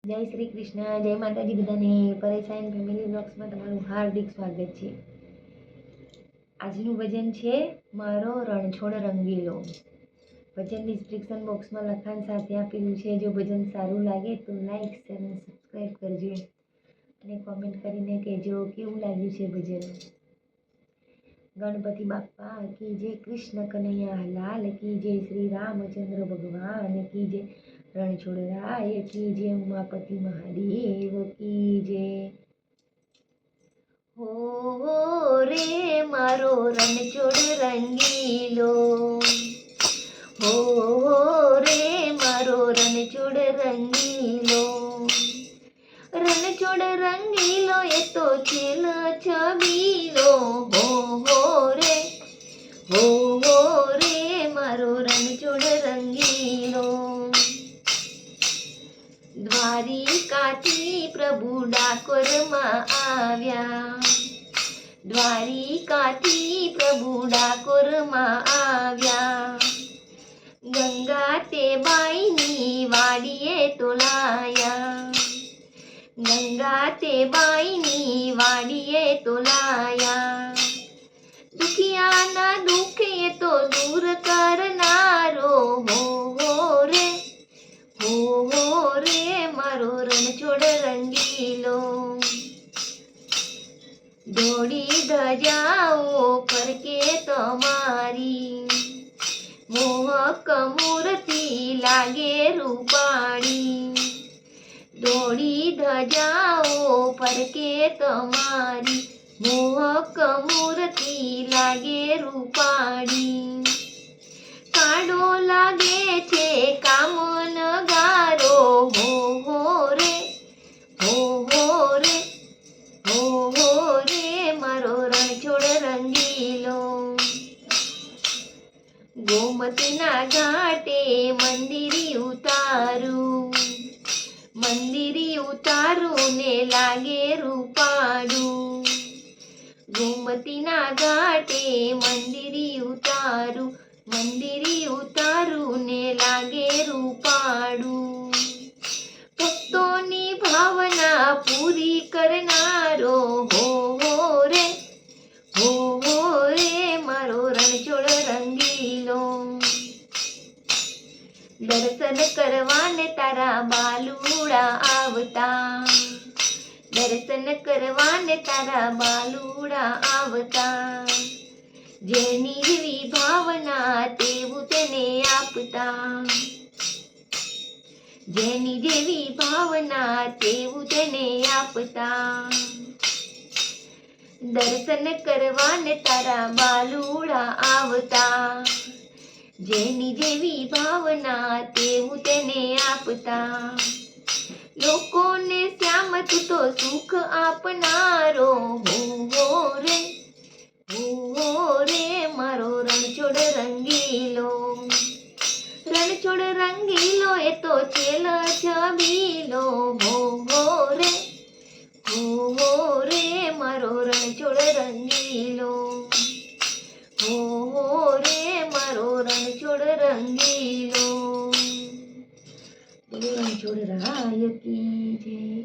જય શ્રી કૃષ્ણ, જય માતાજી બધાને. પરેશાન ફેમિલી બ્લોગ્સમાં તમારું હાર્દિક સ્વાગત છે. આજનું ભજન છે મારો રણછોડ રંગીલો. ભજન ડિસ્ક્રિપ્શન બોક્સમાં લખાણ સાથે આપેલું છે. જો ભજન સારું લાગે તો લાઈક, શેર અને સબસ્ક્રાઈબ કરજો અને કોમેન્ટ કરીને કહેજો કેવું લાગ્યું છે ભજન. ગણપતિ બાપ્પા કી જય, કૃષ્ણ કનૈયા લાલ કી જય, શ્રી રામચંદ્ર ભગવાન કી જય, રણછોડ રાય કી જય, ઉમાપતિ મહાદેવ કી જય. હો રે મારો રણછોડ રંગીલો, હો રે મારો રણછોડ રંગીલો. રણછોડ રંગીલો એ તો છેલ છબીલો, હો રે મારો રણછોડ રંગીલો. દ્વારિકાથી પ્રભુ ડાકોરમાં આવ્યા, દ્વારિકાથી પ્રભુ ડાકોરમાં આવ્યા. ગંગા તે બાઈની વાડીએ તોલાયા, ગંગા તે બાઈની વાડીએ તોલાયા. દુખિયાના દુઃખ એ તો દૂર કરનારો, હો રે મારો રણછોડ રંગીલો. દોડી ધજાઓ ફરકે તમારી, મોહક મૂર્તિ લાગે રૂપાળી. દોડી ધજાઓ ફરકે તમારી, મોહક મૂર્તિ લાગે રૂપાળી. કાળો લાગે છે કામનગારો, હો રે મારો રણછોડ રંગીલો. ગોમતીના ઘાટે મંદિરી ઉતારું, મંદિરી ઉતારું ને લાગે રૂપાળું. ગોમતીના ઘાટે મંદિરી ઉતારું, મંદિરી ઉતારું ને લાગે રૂપાળું. ભક્તોની ભાવના પૂરી કરનારો, હો રે મારો રણછોડ રંગીલો. દર્શન કરવાને તારા બાલુડા આવતા, દર્શન કરવાને તારા બાલુડા આવતા. જેની જેવી ભાવના તેવું તેને આપતા, જેની જેવી ભાવના તેવું તેને આપતા. દર્શન કરવાને તારા બાલુડા આવતા, જેની જેવી ભાવના તેવું તેને આપતા. લોકોને શ્યામ તું તો સુખ આપનારો, હો રે મારો રણછોડ રંગીલો. રણછોડ રંગીલો એ તો છેલ છબીલો, હો રે મારો રણછોડ રંગીલો. હો રે મારો રણછોડ રંગીલો. બોલો રણછોડ રાય કી જય.